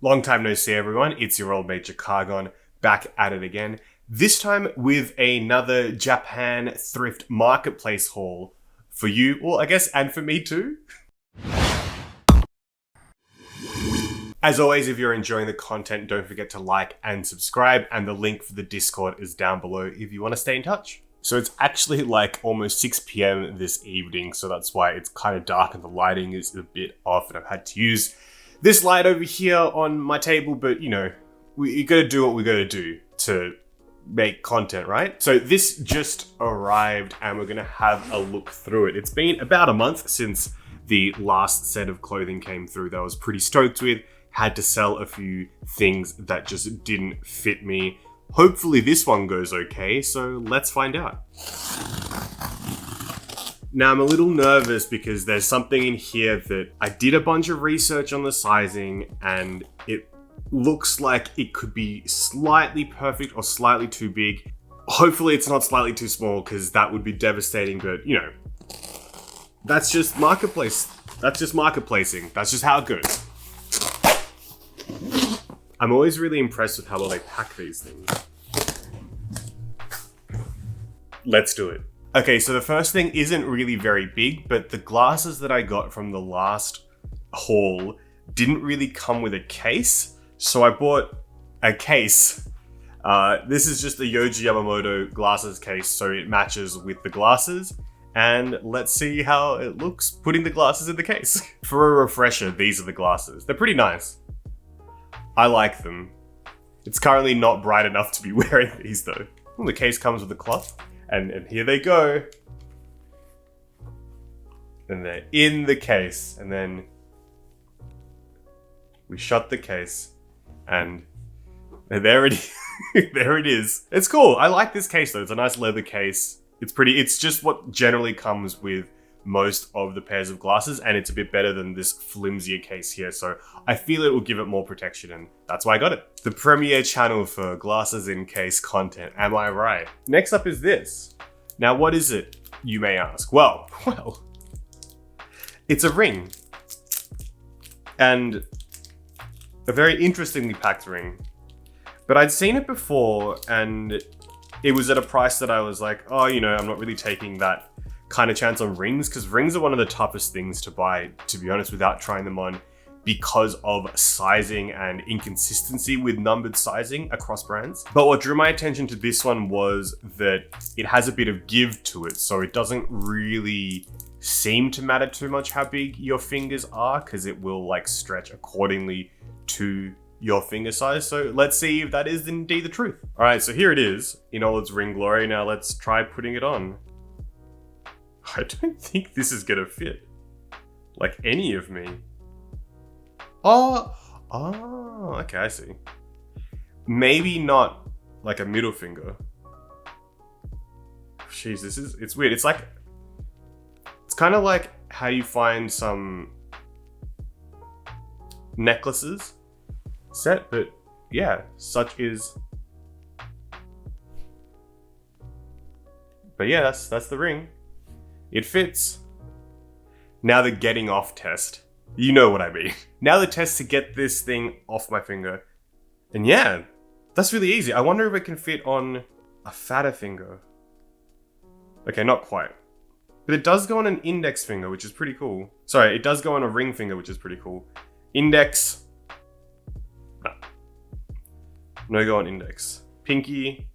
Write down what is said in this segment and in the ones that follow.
Long time no see, everyone. It's your old mate Jakargon, back at it again. This time with another Japan thrift marketplace haul for you, well, I guess, and for me too. As always, if you're enjoying the content, don't forget to like and subscribe, and the link for the Discord is down below if you want to stay in touch. So it's actually like almost 6 p.m. this evening, so that's why it's kind of dark and the lighting is a bit off, and I've had to use this light over here on my table, but you know, we gotta do what we gotta do to make content, right? So this just arrived and we're gonna have a look through it. It's been about a month since the last set of clothing came through that I was pretty stoked with. Had to sell a few things that just didn't fit me. Hopefully this one goes okay, so let's find out. Now I'm a little nervous because there's something in here that I did a bunch of research on the sizing and it looks like it could be slightly perfect or slightly too big. Hopefully it's not slightly too small because that would be devastating, but you know, that's just marketplace. That's just marketplacing. That's just how it goes. I'm always really impressed with how well they pack these things. Let's do it. Okay, so the first thing isn't really very big, but the glasses that I got from the last haul didn't really come with a case. So I bought a case. This is just a Yohji Yamamoto glasses case, so it matches with the glasses. And let's see how it looks putting the glasses in the case. For a refresher, these are the glasses. They're pretty nice. I like them. It's currently not bright enough to be wearing these though. Well, the case comes with a cloth. And here they go. And they're in the case. And then we shut the case. And there it is. There it is. It's cool. I like this case though. It's a nice leather case. It's pretty. It's just what generally comes with most of the pairs of glasses. And it's a bit better than this flimsier case here. So I feel it will give it more protection. And that's why I got it. The premier channel for glasses in case content. Am I right? Next up is this. Now, what is it, you may ask? Well, it's a ring. And a very interestingly packed ring. But I'd seen it before and it was at a price that I was like, oh, you know, I'm not really taking that kind of chance on rings, because rings are one of the toughest things to buy, to be honest, without trying them on, because of sizing and inconsistency with numbered sizing across brands. But what drew my attention to this one was that it has a bit of give to it, so it doesn't really seem to matter too much how big your fingers are, because it will like stretch accordingly to your finger size. So let's see if that is indeed the truth. All right, so here it is in all its ring glory. Now let's try putting it on. I don't think this is gonna fit like any of me. Oh, okay, I see. Maybe not like a middle finger. Jeez, it's weird. It's kind of like how you find some necklaces set, but yeah, such is. But yeah, that's the ring. It fits. Now the getting off test. You know what I mean. Now the test to get this thing off my finger. And yeah, that's really easy. I wonder if it can fit on a fatter finger. Okay, not quite. But it does go on an index finger, which is pretty cool. Sorry, it does go on a ring finger, which is pretty cool. Index. No go on index. Pinky.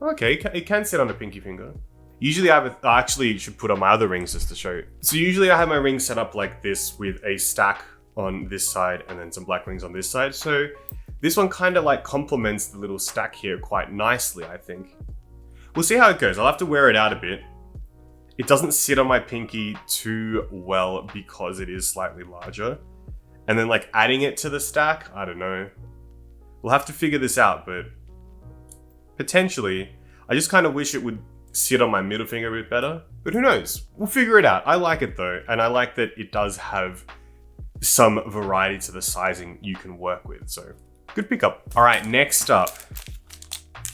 Okay, it can sit on a pinky finger. Usually I actually should put on my other rings just to show you. So usually I have my rings set up like this with a stack on this side and then some black rings on this side. So this one kind of like complements the little stack here quite nicely, I think. We'll see how it goes. I'll have to wear it out a bit. It doesn't sit on my pinky too well because it is slightly larger. And then like adding it to the stack, I don't know. We'll have to figure this out, but potentially, I just kind of wish it would sit on my middle finger a bit better, but who knows? We'll figure it out. I like it though, and I like that it does have some variety to the sizing you can work with, so good pickup. All right, next up.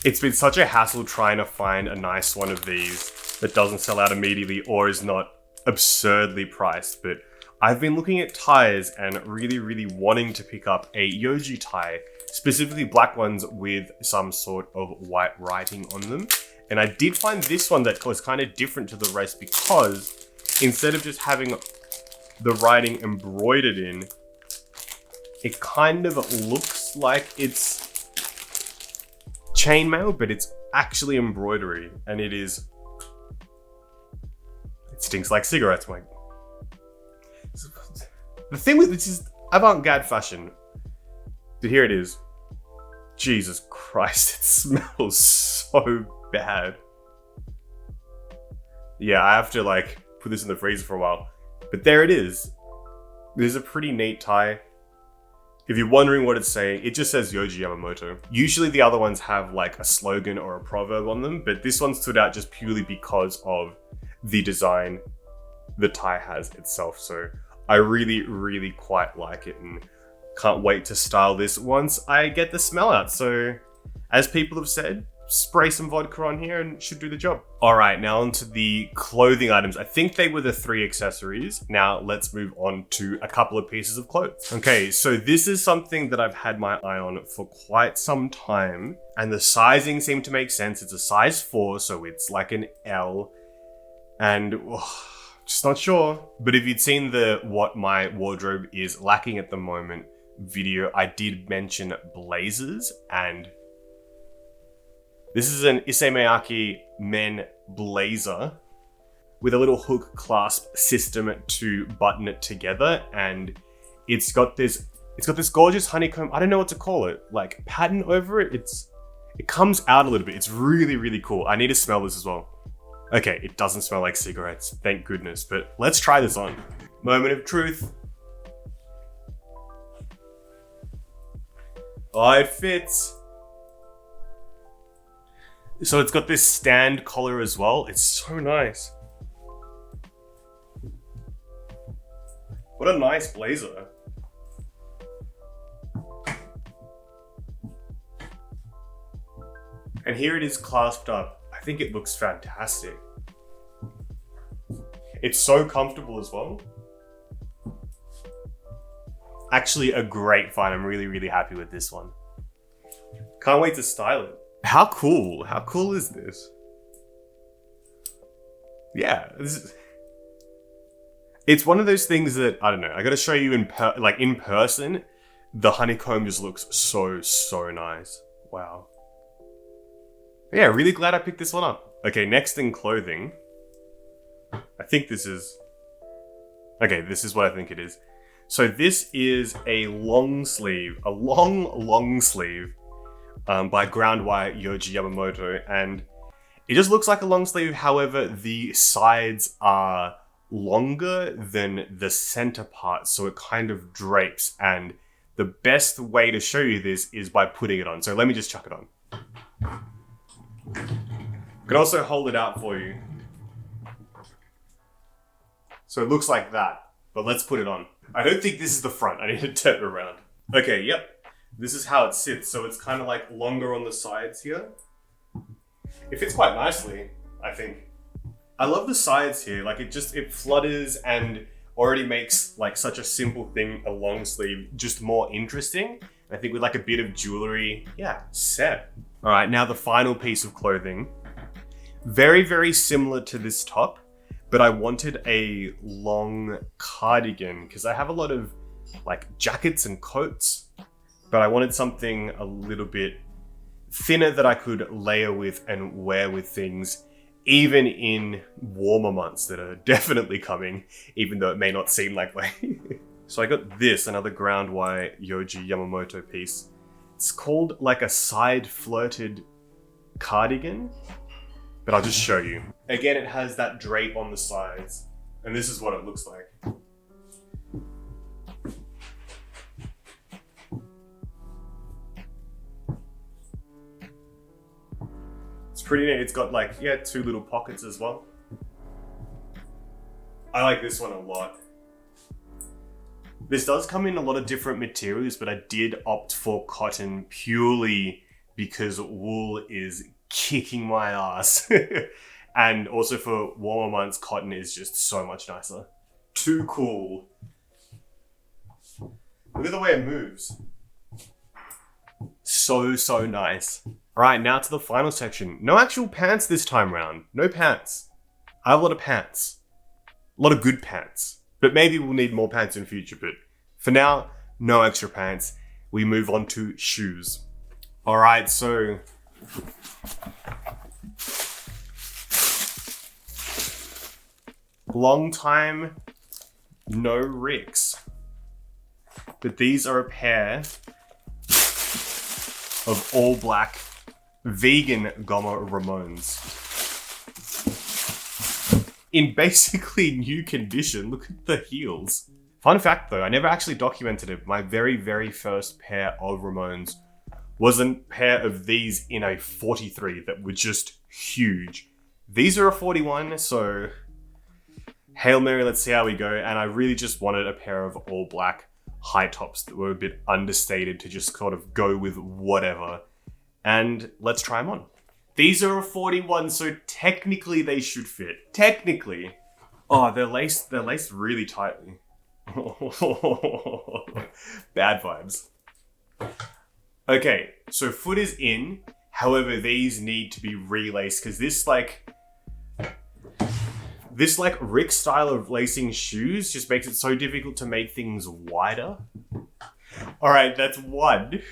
It's been such a hassle trying to find a nice one of these that doesn't sell out immediately or is not absurdly priced, but I've been looking at ties and really wanting to pick up a Yohji tie, specifically black ones with some sort of white writing on them. And I did find this one that was kind of different to the rest because instead of just having the writing embroidered in, it kind of looks like it's chainmail, but it's actually embroidery, and it stinks like cigarettes, Mike. The thing with this is avant-garde fashion, but here it is. Jesus Christ, it smells so bad. Yeah, I have to like put this in the freezer for a while, but there it is. This is a pretty neat tie. If you're wondering what it's saying, it just says Yohji Yamamoto. Usually the other ones have like a slogan or a proverb on them, but this one stood out just purely because of the design the tie has itself. So I really quite like it and can't wait to style this once I get the smell out. So as people have said, spray some vodka on here and it should do the job. All right, now onto the clothing items. I think they were the 3 accessories. Now let's move on to a couple of pieces of clothes. Okay, so this is something that I've had my eye on for quite some time, and the sizing seemed to make sense. It's a size 4, so it's like an L, and just not sure. But if you'd seen the what my wardrobe is lacking at the moment video, I did mention blazers, and this is an Issey Miyake men blazer with a little hook clasp system to button it together, and it's got this gorgeous honeycomb, I don't know what to call it, like pattern over it. It comes out a little bit. It's really cool. I need to smell this as well. Okay, it doesn't smell like cigarettes, thank goodness, but let's try this on. Moment of truth. Oh, it fits. So it's got this stand collar as well. It's so nice. What a nice blazer. And here it is clasped up. I think it looks fantastic. It's so comfortable as well. Actually a great find. I'm really happy with this one. Can't wait to style it. How cool is this? Yeah, it's one of those things that, I don't know, I gotta show you in person, the honeycomb just looks so nice. Wow. Yeah, really glad I picked this one up. Okay, next in clothing, I think this is what I think it is. So this is a long sleeve, long sleeve, by GroundY Yohji Yamamoto, and it just looks like a long sleeve. However, the sides are longer than the center part, so it kind of drapes, and the best way to show you this is by putting it on. So let me just chuck it on. I can also hold it out for you. So it looks like that, but let's put it on. I don't think this is the front. I need to turn it around. Okay, yep. This is how it sits, so it's kind of like longer on the sides here. It fits quite nicely, I think. I love the sides here, like it flutters and already makes like such a simple thing, a long sleeve, just more interesting. I think with like a bit of jewelry, yeah, set. All right, now the final piece of clothing. Very similar to this top, but I wanted a long cardigan because I have a lot of like jackets and coats, but I wanted something a little bit thinner that I could layer with and wear with things, even in warmer months that are definitely coming, even though it may not seem like way. So I got this, another GroundY Yohji Yamamoto piece. It's called like a side flirted cardigan, but I'll just show you. Again, it has that drape on the sides, and this is what it looks like. It's pretty neat. It's got like, yeah, 2 little pockets as well. I like this one a lot. This does come in a lot of different materials, but I did opt for cotton purely because wool is kicking my ass. And also for warmer months, cotton is just so much nicer. Too cool. Look at the way it moves. So nice. All right, now to the final section. No actual pants this time round. No pants. I have a lot of pants. A lot of good pants. But maybe we'll need more pants in future, but for now, no extra pants. We move on to shoes. All right, so long time no Ricks, but these are a pair of all black vegan Gomma Ramones in basically new condition. Look at the heels. Fun fact though, I never actually documented it. My very first pair of Ramones was a pair of these in a 43 that were just huge. These are a 41, so Hail Mary, let's see how we go. And I really just wanted a pair of all black high tops that were a bit understated to just sort of go with whatever. And let's try them on. These are a 41, so technically they should fit. Technically. Oh, they're laced really tightly. Bad vibes. Okay, so foot is in. However, these need to be relaced because this Rick style of lacing shoes just makes it so difficult to make things wider. All right, that's one.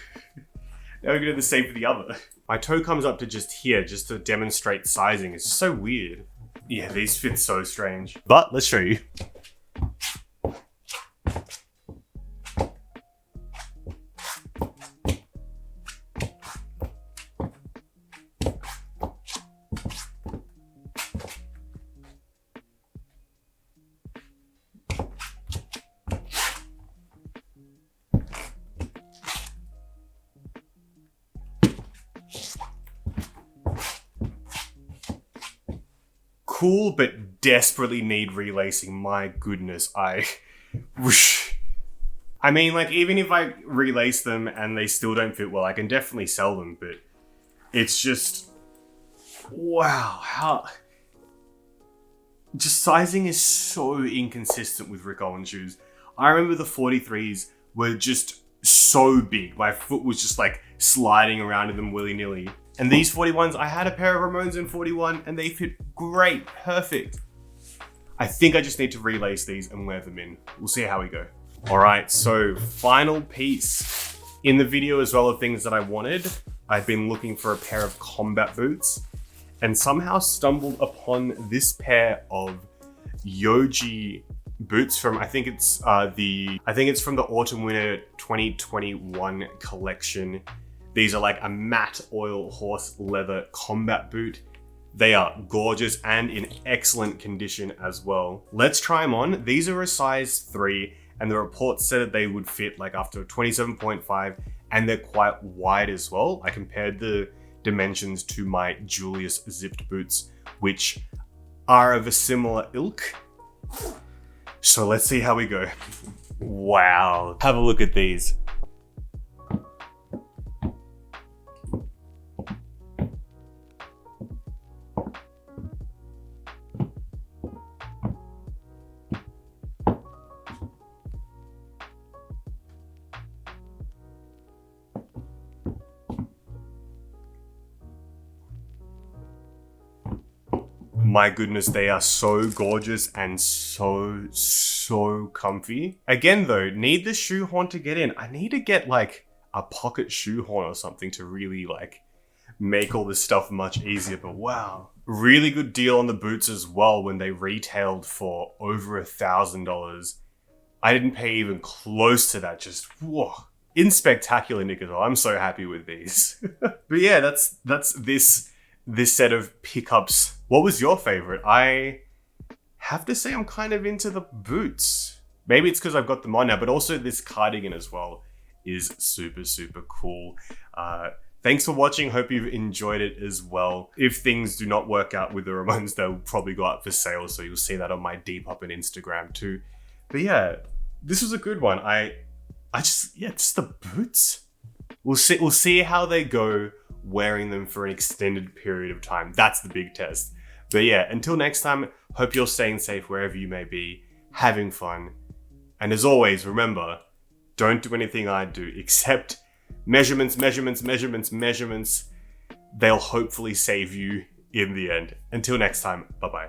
Now we're gonna do the same for the other. My toe comes up to just here, just to demonstrate sizing. It's so weird. Yeah, these fit so strange. But let's show you. Cool, but desperately need relacing. My goodness, I mean, like, even if I relace them and they still don't fit well, I can definitely sell them, but it's just, wow, how, just sizing is so inconsistent with Rick Owens shoes. I remember the 43s were just so big. My foot was just like sliding around in them willy-nilly. And these 41s, I had a pair of Ramones in 41 and they fit great, perfect. I think I just need to relace these and wear them in. We'll see how we go. All right, so final piece. In the video as well of things that I wanted, I've been looking for a pair of combat boots and somehow stumbled upon this pair of Yohji boots from, I think it's from the Autumn Winter 2021 collection. These are like a matte oil horse leather combat boot. They are gorgeous and in excellent condition as well. Let's try them on. These are a size 3 and the report said that they would fit like after 27.5 and they're quite wide as well. I compared the dimensions to my Julius zipped boots, which are of a similar ilk. So let's see how we go. Wow, have a look at these. My goodness, they are so gorgeous and so comfy. Again though, need the shoehorn to get in. I need to get like a pocket shoehorn or something to really like make all this stuff much easier, but wow. Really good deal on the boots as well when they retailed for over $1,000. I didn't pay even close to that, just whoa. In spectacular nick as well. I'm so happy with these. But yeah, that's this set of pickups. What was your favorite? I have to say I'm kind of into the boots. Maybe it's because I've got them on now, but also this cardigan as well is super cool. Thanks for watching. Hope you've enjoyed it as well. If things do not work out with the Ramones, they'll probably go up for sale, so you'll see that on my Depop and Instagram too. But yeah, this was a good one. Just the boots. We'll see how they go wearing them for an extended period of time. That's the big test. But yeah, until next time, hope you're staying safe wherever you may be, having fun. And as always, remember, Don't do anything I do, except measurements, measurements, measurements, measurements. They'll hopefully save you in the end. Until next time, bye-bye.